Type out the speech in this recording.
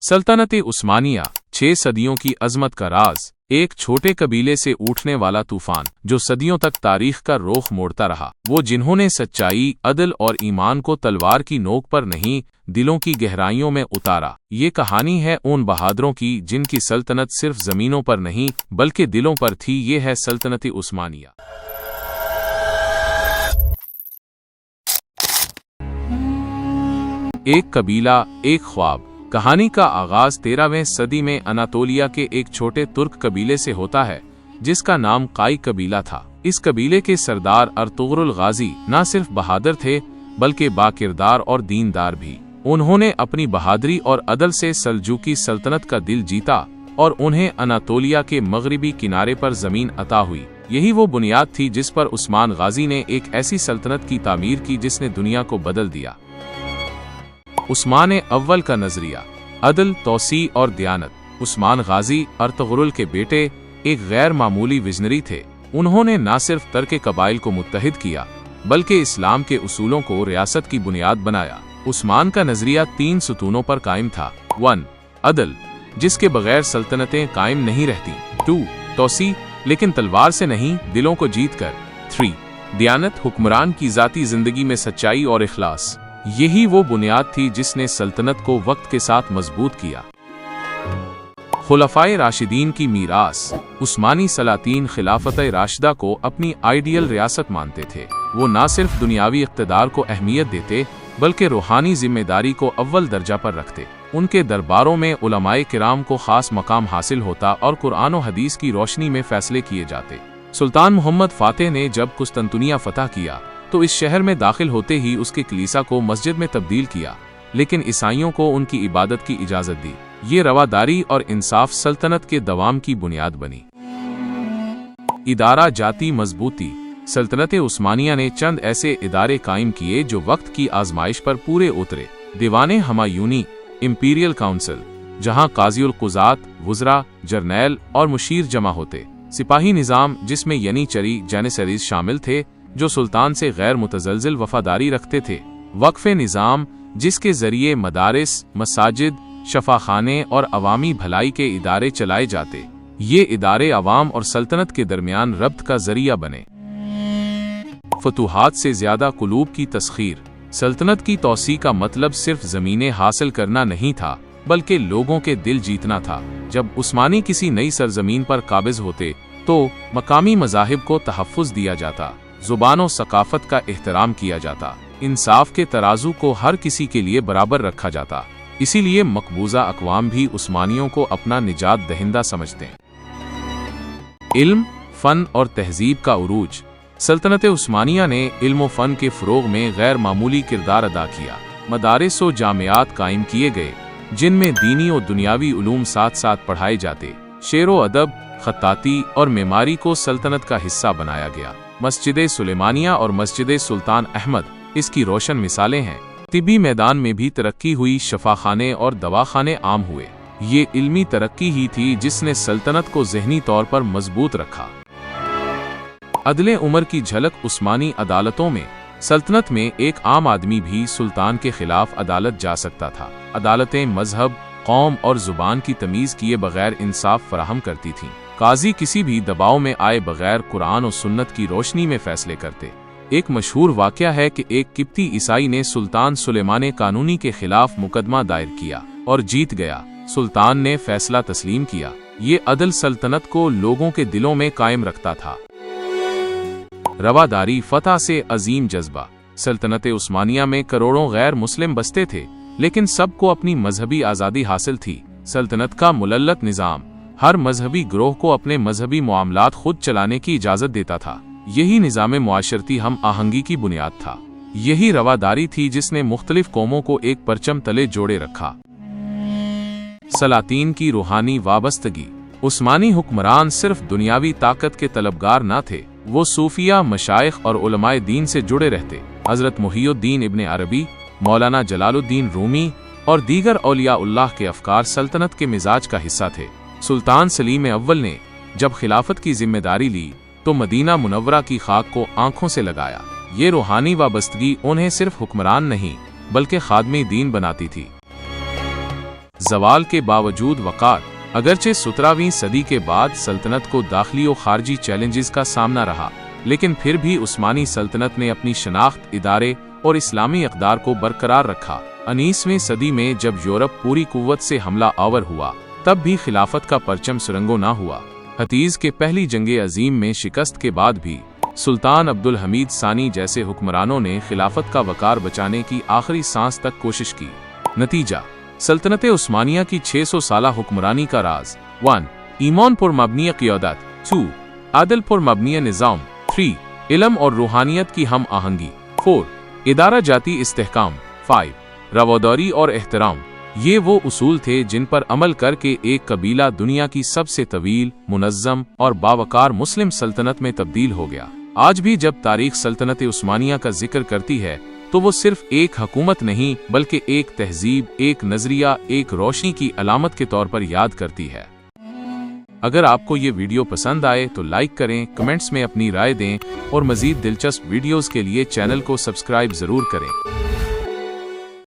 सल्तनत उस्मानिया 6 सदियों की अजमत का राज, एक छोटे कबीले से उठने वाला तूफान जो सदियों तक तारीख का रुख मोड़ता रहा। वो जिन्होंने सच्चाई, अदल और ईमान को तलवार की नोक पर नहीं, दिलों की गहराइयों में उतारा। ये कहानी है उन बहादुरों की जिनकी सल्तनत सिर्फ जमीनों पर नहीं बल्कि दिलों पर थी। ये है सल्तनत उस्मानिया। एक कबीला, एक ख्वाब। कहानी का आगाज 13वीं सदी में अनातोलिया के एक छोटे तुर्क कबीले से होता है जिसका नाम काई कबीला था। इस कबीले के सरदार अर्तुगरुल गाजी न सिर्फ बहादुर थे बल्कि बाकिरदार और दीनदार भी। उन्होंने अपनी बहादुरी और अदल से सल्जूकी सल्तनत का दिल जीता और उन्हें अनातोलिया के मगरिबी किनारे पर जमीन अता हुई। यही वो बुनियाद थी जिस पर उस्मान गाजी ने एक ऐसी सल्तनत की तामीर की जिसने दुनिया को बदल दिया। उस्मान अव्वल का नजरिया, अदल, तौसी और दयानत। उस्मान गाजी अर्तुगरुल के बेटे एक गैर मामूली विजनरी थे। उन्होंने न सिर्फ तर्क कबाइल को मुत्तहिद किया बल्कि इस्लाम के उसूलों को रियासत की बुनियाद बनाया। उस्मान का नजरिया 3 सुतूनों पर कायम था। 1. अदल, जिसके बगैर सल्तनतें कायम नहीं रहती। 2. तौसी, लेकिन तलवार से नहीं, दिलों को जीत कर। 3. दयानत, हुक्मरान की जाती जिंदगी में सच्चाई और इखलास। यही वो बुनियाद थी जिसने सल्तनत को वक्त के साथ मजबूत किया। खुलफाए राशिदीन की मीरास। उस्मानी सलातीन खिलाफत राशिदा को अपनी आइडियल रियासत मानते थे। वो न सिर्फ दुनियावी इक़्तिदार को अहमियत देते बल्कि रूहानी जिम्मेदारी को अव्वल दर्जा पर रखते। उनके दरबारों में उलमाए किराम को खास मकाम हासिल होता और कुरान और हदीस की रोशनी में फैसले किए जाते। सुल्तान मोहम्मद फातेह ने जब कुस्तंतुनिया फतह किया तो इस शहर में दाखिल होते ही उसके कलीसा को मस्जिद में तब्दील किया, लेकिन ईसाइयों को उनकी इबादत की इजाज़त दी। ये रवादारी और इंसाफ सल्तनत के दवाम की बुनियाद बनी। इदारा जाती मजबूती। सल्तनत उस्मानिया ने चंद ऐसे इदारे कायम किए जो वक्त की आजमाइश पर पूरे उतरे। दीवाने हमायूनी, इंपीरियल काउंसिल, जहां काज़ीउल कुज़ात, वुज़रा, जर्नैल और मुशीर जमा होते। सिपाही निज़ाम, जिसमें यनीचरी, जैनिसरीज शामिल थे जो सुल्तान से गैर मुतज़लज़िल वफादारी रखते थे। वक्फ़े निज़ाम, जिसके ज़रिए मदारिस, मसाजिद, शफाखाने और अवामी भलाई के इदारे चलाए जाते। ये इदारे अवाम और सल्तनत के दरमियान रब्त का ज़रिया बने। फतूहात से ज़्यादा कुलूब की तस्खीर। सल्तनत की तौसी का मतलब सिर्फ ज़मीनें हासिल करना नहीं था बल्कि लोगों के दिल जीतना था। जब उस्मानी किसी नई सरजमीन पर काबिज होते तो मकामी मज़ाहिब को तहफ़्फ़ुज़ दिया जाता, ज़ुबान और सकाफ़त का एहतराम किया जाता, इंसाफ के तराजू को हर किसी के लिए बराबर रखा जाता। इसीलिए मकबूजा अक़वाम भी उस्मानियों को अपना निजात दहिंदा समझते हैं। इल्म, फ़न और तहज़ीब का उरूज। सल्तनत उस्मानिया ने इल्म व फ़न के फ़रोग़ में गैर मामूली किरदार अदा किया। मदारिस व जामियात कायम किए गए जिनमें दीनी और दुनियावी उलूम साथ साथ पढ़ाए जाते। शेर व अदब, ख़त्ताती और मेमारी को सल्तनत का हिस्सा बनाया गया। मस्जिद सुलेमानिया और मस्जिद सुल्तान अहमद इसकी रोशन मिसालें हैं। तिबी मैदान में भी तरक्की हुई, शफाखाने और दवाखाने आम हुए। ये इल्मी तरक्की ही थी जिसने सल्तनत को ज़हनी तौर पर मजबूत रखा। अदले उमर की झलक। उस्मानी अदालतों में सल्तनत में एक आम आदमी भी सुल्तान के खिलाफ अदालत जा सकता था। अदालतें मजहब, कौम और ज़ुबान की तमीज़ किए बगैर इंसाफ फराहम करती थीं। काजी किसी भी दबाव में आए बगैर कुरान और सुन्नत की रोशनी में फैसले करते। एक मशहूर वाक़या है कि एक किप्ती ईसाई ने सुल्तान सुलेमान कानूनी के खिलाफ मुकदमा दायर किया और जीत गया। सुल्तान ने फैसला तस्लीम किया। ये अदल सल्तनत को लोगों के दिलों में कायम रखता था। रवादारी, फतह से अजीम जज्बा। सल्तनत उस्मानिया में करोड़ों गैर मुस्लिम बसते थे लेकिन सबको अपनी मजहबी आज़ादी हासिल थी। सल्तनत का मुलल्लक निज़ाम हर मजहबी ग्रोह को अपने मजहबी मामलात खुद चलाने की इजाज़त देता था। यही निज़ाम मुआशरती हम आहंगी की बुनियाद था। यही रवादारी थी जिसने मुख्तलिफ कौमों को एक परचम तले जोड़े रखा। सलातीन की रूहानी वाबस्तगी। उस्मानी हुक्मरान सिर्फ दुनियावी ताकत के तलबगार न थे, वो सूफिया, मशाइख और उलमाए दीन से जुड़े रहते। हज़रत मुहियुद्दीन इब्न अरबी, मौलाना जलालुद्दीन रूमी और दीगर औलिया-उल्लाह के अफकार सल्तनत के मिजाज का हिस्सा थे। सुल्तान सलीम अव्वल ने जब खिलाफत की जिम्मेदारी ली तो मदीना मुनव्वरा की खाक को आंखों से लगाया। ये रूहानी वाबस्तगी उन्हें सिर्फ हुक्मरान नहीं बल्कि खादमे दीन बनाती थी। زوال کے باوجود وقار، اگرچہ 17ویں صدی کے بعد سلطنت کو داخلی و خارجی چیلنجز کا سامنا رہا، لیکن پھر بھی عثمانی سلطنت نے اپنی شناخت، ادارے اور اسلامی اقدار کو برقرار رکھا۔ 19ویں صدی میں جب یورپ پوری قوت سے حملہ آور ہوا، تب بھی خلافت کا پرچم سرنگو نہ ہوا۔ حتیز کے پہلی جنگ عظیم میں شکست کے بعد بھی سلطان عبدالحمید ثانی جیسے حکمرانوں نے خلافت کا وقار بچانے کی آخری سانس تک کوشش کی۔ نتیجہ: سلطنت عثمانیہ کی 600 سالہ حکمرانی کا راز۔ 1. ایمان پر مبنی قیادت۔ 2. عدل پر مبنی نظام۔ 3. علم اور روحانیت کی ہم آہنگی۔ 4. ادارہ جاتی استحکام۔ 5. رواداری اور احترام۔ یہ وہ اصول تھے جن پر عمل کر کے ایک قبیلہ دنیا کی سب سے طویل، منظم اور باوقار مسلم سلطنت میں تبدیل ہو گیا۔ آج بھی جب تاریخ سلطنت عثمانیہ کا ذکر کرتی ہے تو وہ صرف ایک حکومت نہیں بلکہ ایک تہذیب، ایک نظریہ، ایک روشنی کی علامت کے طور پر یاد کرتی ہے۔ اگر آپ کو یہ ویڈیو پسند آئے تو لائک کریں، کمنٹس میں اپنی رائے دیں اور مزید دلچسپ ویڈیوز کے لیے چینل کو سبسکرائب ضرور کریں۔